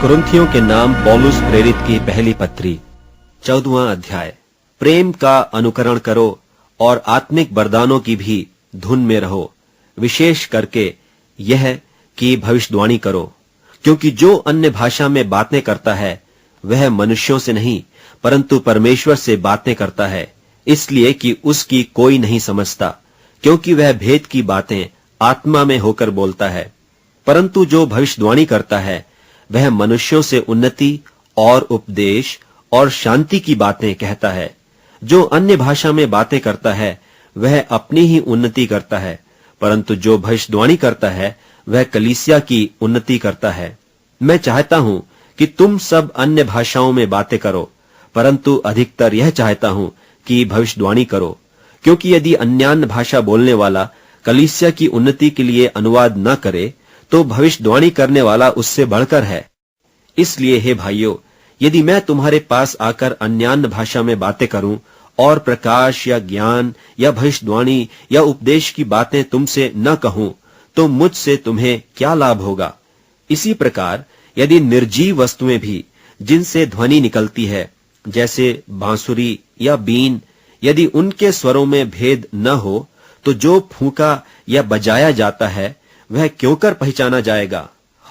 कुरिन्थियों के नाम पौलुस प्रेरित की पहली पत्री 14वां अध्याय। प्रेम का अनुकरण करो और आत्मिक वरदानों की भी धुन में रहो, विशेष करके यह कि भविष्यवाणी करो, क्योंकि जो अन्य भाषा में बातें करता है वह मनुष्यों से नहीं परंतु परमेश्वर से बातें करता है, इसलिए कि उसकी कोई नहीं समझता, क्योंकि वह भेद की बातें आत्मा में होकर बोलता है। परंतु जो भविष्यवाणी करता है वह मनुष्यों से उन्नति और उपदेश और शांति की बातें कहता है। जो अन्य भाषा में बातें करता है वह अपनी ही उन्नति करता है, परंतु जो भविष्यवाणी करता है वह कलीसिया की उन्नति करता है। मैं चाहता हूं कि तुम सब अन्य भाषाओं में बातें करो, परंतु अधिकतर यह चाहता हूं कि भविष्यवाणी करो, क्योंकि यदि अन्यान्य भाषा बोलने वाला कलीसिया की उन्नति के लिए अनुवाद न करे तो भविष्यवाणी करने वाला उससे बढ़कर है। इसलिए हे भाइयों, यदि मैं तुम्हारे पास आकर अन्यान्य भाषा में बातें करूं और प्रकाश या ज्ञान या भविष्यवाणी या उपदेश की बातें तुमसे न कहूं तो मुझसे तुम्हें क्या लाभ होगा। इसी प्रकार यदि निर्जीव वस्तुएं भी जिनसे ध्वनि निकलती है, जैसे बांसुरी या बीन, यदि उनके स्वरों में भेद न हो तो जो फूंका या बजाया जाता है वह क्यों कर पहचाना जाएगा।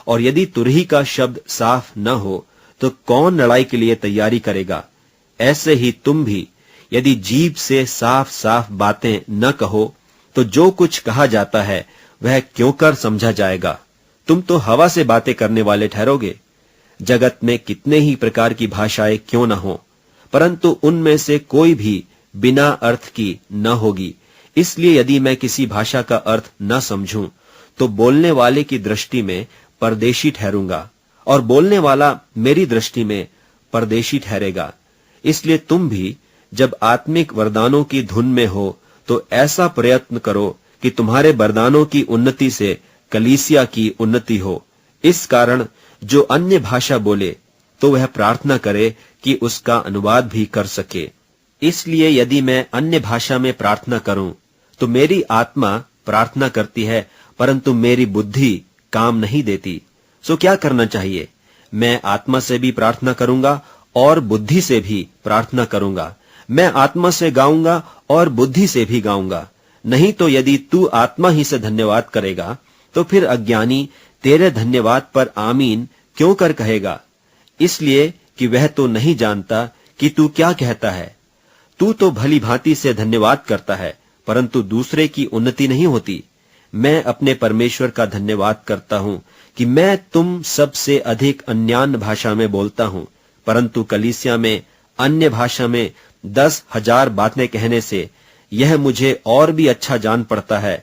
और यदि तुरही का शब्द साफ न हो तो कौन लड़ाई के लिए तैयारी करेगा। ऐसे ही तुम भी यदि जीभ से साफ साफ बातें न कहो तो जो कुछ कहा जाता है वह क्यों कर समझा जाएगा। तुम तो हवा से बातें करने वाले ठहरोगे। जगत में कितने ही प्रकार की भाषाएं क्यों न हो, परंतु उनमें से कोई भी बिना अर्थ की न होगी। इसलिए यदि मैं किसी भाषा का अर्थ न समझूं तो बोलने वाले की दृष्टि में परदेशी ठहरूंगा और बोलने वाला मेरी दृष्टि में परदेशी ठहरेगा। इसलिए तुम भी जब आत्मिक वरदानों की धुन में हो तो ऐसा प्रयत्न करो कि तुम्हारे वरदानों की उन्नति से कलीसिया की उन्नति हो। इस कारण जो अन्य भाषा बोले तो वह प्रार्थना करे कि उसका अनुवाद भी कर सके। इसलिए यदि मैं अन्य भाषा में प्रार्थना करूं तो मेरी आत्मा प्रार्थना करती है, परंतु मेरी बुद्धि काम नहीं देती। सो क्या करना चाहिए? मैं आत्मा से भी प्रार्थना करूंगा और बुद्धि से भी प्रार्थना करूंगा। मैं आत्मा से गाऊंगा और बुद्धि से भी गाऊंगा। नहीं तो यदि तू आत्मा ही से धन्यवाद करेगा तो फिर अज्ञानी तेरे धन्यवाद पर आमीन क्यों कर कहेगा, इसलिए कि वह तो नहीं जानता कि तू क्या कहता है। तू तो भली भांति से धन्यवाद करता है, परंतु दूसरे की उन्नति नहीं होती। मैं अपने परमेश्वर का धन्यवाद करता हूं कि मैं तुम सबसे अधिक अन्यान्य भाषा में बोलता हूं, परंतु कलीसिया में अन्य भाषा में 10,000 बातें कहने से यह मुझे और भी अच्छा जान पड़ता है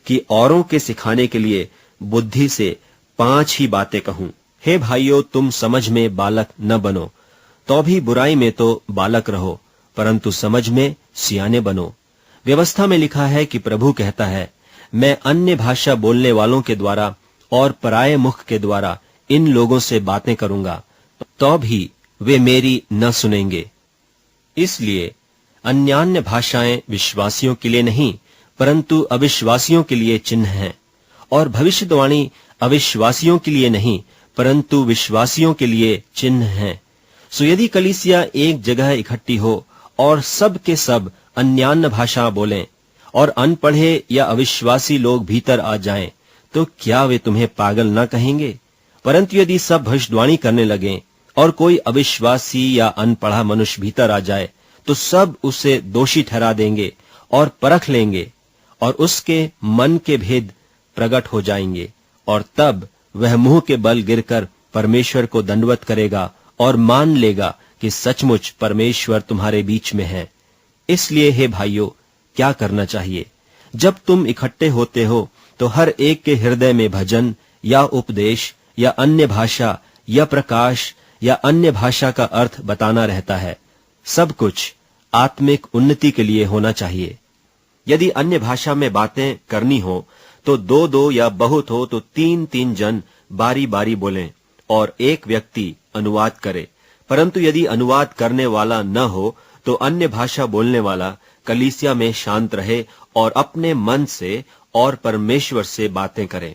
कि औरों के सिखाने के लिए बुद्धि से 5 ही बातें कहूं। हे भाइयों, तुम समझ में बालक न बनो, तो भी बुराई में तो बालक रहो, परंतु समझ में सियाने बनो। व्यवस्था में लिखा है कि प्रभु कहता है, मैं अन्य भाषा बोलने वालों के द्वारा और पराये मुख के द्वारा इन लोगों से बातें करूंगा, तो भी वे मेरी न सुनेंगे। इसलिए अन्यान्य भाषाएं विश्वासियों के लिए नहीं परंतु अविश्वासियों के लिए चिन्ह हैं, और भविष्यवाणी अविश्वासियों के लिए नहीं परंतु विश्वासियों के लिए चिन्ह हैं। सो यदि कलीसिया एक जगह इकट्ठी हो और सब के सब अन्यान्य भाषा बोलें और अनपढ़े या अविश्वासी लोग भीतर आ जाएं, तो क्या वे तुम्हें पागल न कहेंगे? परंतु यदि सब भविष्यवाणी करने लगें और कोई अविश्वासी या अनपढ़ा मनुष्य भीतर आ जाए तो सब उसे दोषी ठहरा देंगे और परख लेंगे और उसके मन के भेद प्रकट हो जाएंगे, और तब वह मुंह के बल गिरकर परमेश्वर को दंडवत करेगा और मान लेगा कि सचमुच परमेश्वर तुम्हारे बीच में है। इसलिए हे भाइयों, क्या करना चाहिए? जब तुम इकट्ठे होते हो तो हर एक के हृदय में भजन या उपदेश या अन्य भाषा या प्रकाश या अन्य भाषा का अर्थ बताना रहता है। सब कुछ आत्मिक उन्नति के लिए होना चाहिए। यदि अन्य भाषा में बातें करनी हो तो 2-2 या बहुत हो तो 3-3 जन बारी बारी बोलें और एक व्यक्ति अनुवाद करे। परंतु यदि अनुवाद करने वाला न हो तो अन्य भाषा बोलने वाला कलीसिया में शांत रहे और अपने मन से और परमेश्वर से बातें करे।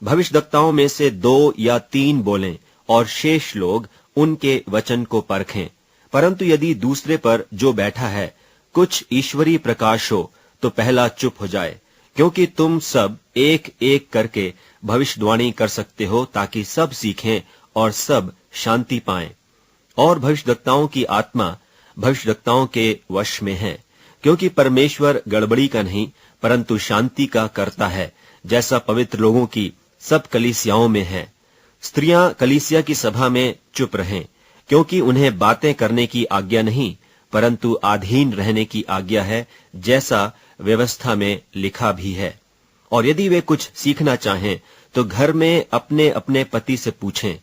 भविष्यद्वक्ताओं में से 2 या 3 बोलें और शेष लोग उनके वचन को परखें। परंतु यदि दूसरे पर जो बैठा है कुछ ईश्वरीय प्रकाश हो तो पहला चुप हो जाए, क्योंकि तुम सब एक एक करके भविष्यवाणी कर सकते हो, ताकि सब सीखें और सब शांति पाएं। और भविष्यद्वक्ताओं की आत्मा भविष्यद्वक्ताओं के वश में है, क्योंकि परमेश्वर गड़बड़ी का नहीं परंतु शांति का करता है, जैसा पवित्र लोगों की सब कलीसियाओं में है। स्त्रियां कलीसिया की सभा में चुप रहें, क्योंकि उन्हें बातें करने की आज्ञा नहीं परंतु अधीन रहने की आज्ञा है, जैसा व्यवस्था में लिखा भी है। और यदि वे कुछ सीखना चाहें तो घर में अपने अपने पति से पूछें,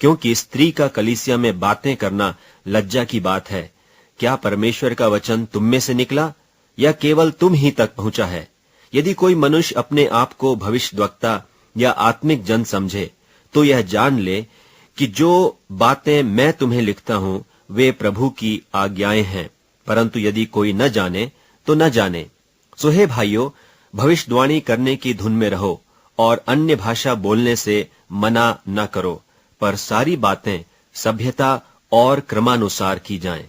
क्योंकि स्त्री का कलीसिया में बातें करना लज्जा की बात है। क्या परमेश्वर का वचन तुम में से निकला या केवल तुम ही तक पहुंचा है? यदि कोई मनुष्य अपने आप को भविष्यद्वक्ता या आत्मिक जन समझे तो यह जान ले कि जो बातें मैं तुम्हें लिखता हूं वे प्रभु की आज्ञाएं हैं। परंतु यदि कोई न जाने तो न जाने। सो हे भाइयों, भविष्यवाणी करने की धुन में रहो और अन्य भाषा बोलने से मना न करो, पर सारी बातें सभ्यता और क्रमानुसार की जाएं।